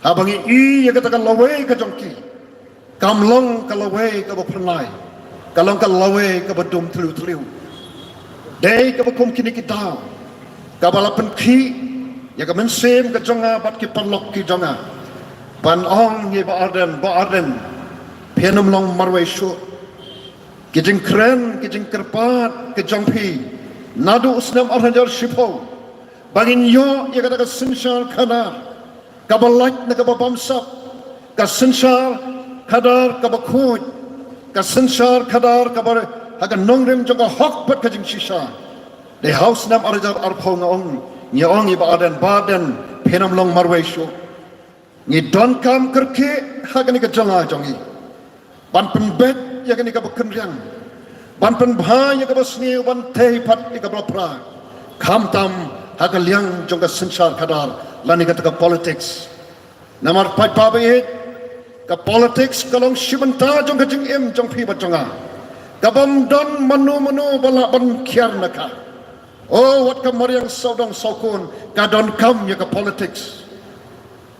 Habangi ya katakan lawe ka jongki. Kamlong ka lawe ka bapernai. Kalong ka lawe ka badum telu-telu. Dei ka bakum kini kita. Ka balapan ki ya ka mensem ka jonga bat ki parlok ki jonga. Ban ong ye ba arden. Penum long marwai syu. Kijing keren, kijing kerpat, kijang pi. Nadu usnam arhajar shipo. Bangin yo ya katakan sinsyal kanar. Kabalak na kababamsap, kasensyar kadar kabakut, kasensyar kadar kabar hagan nongrim juga hok pat kajing sisa. De haus nam arjar arpau ngaong, nyaong iba badan penam long marwesyo. Ni don kam kerke hagan ika janga jongi. Ban pembet ya kan ika bekenriang. Ban penbha ya kabasni ban teh pat ika blapra. Kam tam hagan liang jonga sensyar kadar. Lani kata ke politics. Namar pai pabe ke politics kalong shimanta jong kajing em jong pi bajonga. Kabam don manu bala ban kiar naka. Oh wat kamar yang saudang saukun ka don kam ya ke politics.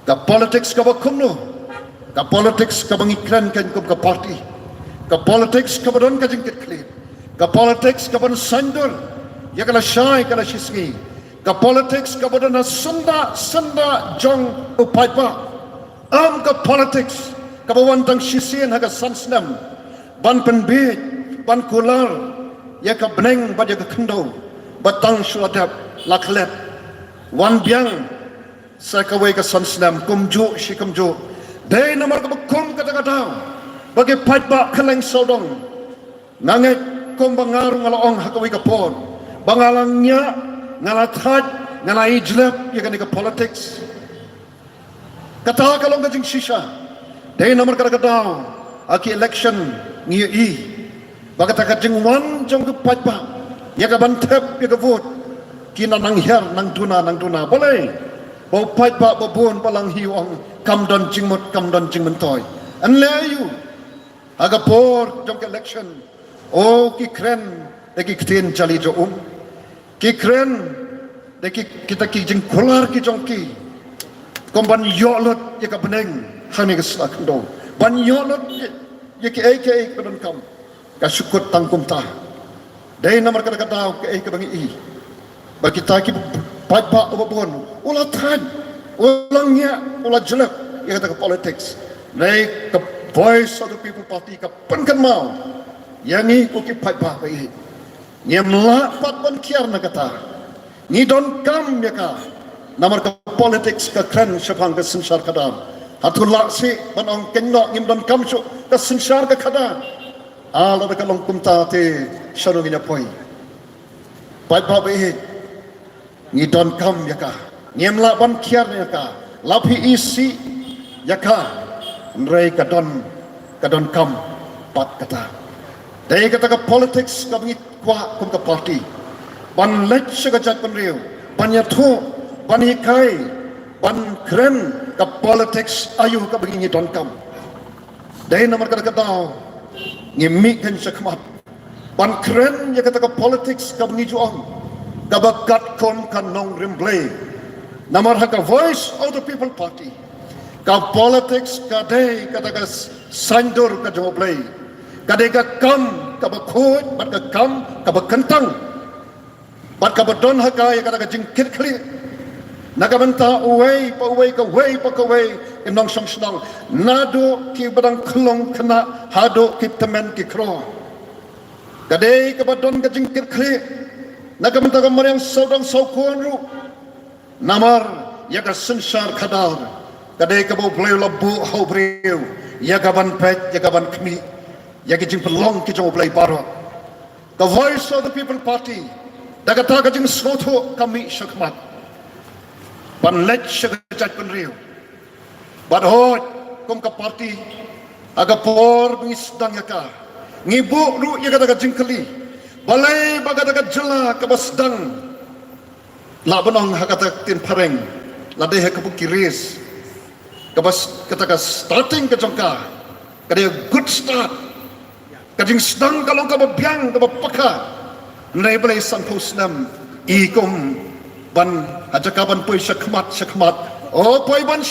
Ke politics ka bakumno. Ke politics ka bangikran kan kum ke party. Ke politics ka badon kajing kitklip. Ke politics ka ban sandur. Ya kala syai kala shisgi. Ka politics ka badana senda jong upaipa ka politics ka bawantang sisian haga sansnam ban penbit ban kular ya ka beneng ba ya ka kendo batang suadap laklet wan biang sa ka we ka sansnam kumju si kumju dei namar ka kum kata-kata bagi paipa kaleng sodong nanget kum bangarung alaong hakawi ka pon bangalangnya ngalathat ngalai jelap ya kan ke politics kata kalau ngajing sisa dai nomor kata aki election ngi i bagata kajing wan jong ke patpa ya ka bantep ya ka vote kina nang her nang duna boleh bau patpa babon palang hiwang kam don jingmut toy an layu aga por jong ke election oh ki kren ki kten jali jo ki keren kita kijing kular ki jongki komban yolot ya ka beneng hani ka slakndo ban yolot ya ki aka kadon kam ka syukut tangkum ta dai namar kada kata ke ka bangi i ba kita ki paipa obon ulah tan ulangnya ulah jelek ya kata ke politics dai ke voice of the people party ka penkan mau yang ni ko ki paipa ba i nyemla patban kiar na kata ni don kam ya ka namar ka politics ka kren syapang ka sensar kadar hatulak si banong kenok ngim don kam su ka sensar ka kadar ala da kalong kumta te syarung ina poi pai pa be ni don kam ya ka nyemla ban kiar ya ka lapi isi ya ka nrei ka don kam pat kata dai kata ka politics ka bangit kwa kum ka party ban lech ka jat pan riu ban ya thu ban hikai ban kren ka politics ayu ka begini don kam dai nomor kata ngimi kan sakmat ban kren ya kata ka politics ka bengi juang ka bakat kon kan nong remble nomor ha ka voice of the people party ka politics ka dai kata ka sandur ka joblay kadega kam kabakut bat ka kam kabakentang bat kabadon hakai kada jingkit kli nagamenta uwei ka wei imnong song nado ki badang klong kena hado ki temen ki kro kadei kabadon ka jingkit kli nagamenta gamar yang saudang saukun ru namar ya ka sensar kadar kadei ka bo bleu labu ho breu ya gaban pet ya gaban kmi ya kijing pelong kijing oblay baro the voice of the people party dagata kijing soto kami syakmat pan let syakajat penriu badhot kom ka party aga por bengisdang yaka ngibu ru ya kata kijing keli balai bagada ka jela ka basdang la banong hakata tin pareng la deh ka bukiris ka bas kata ka starting ka jongka kada good start kajing sedang kalau ka babyang ka bapaka nai balai sampus nam ikom ban ajakaban poi syakmat o poi ban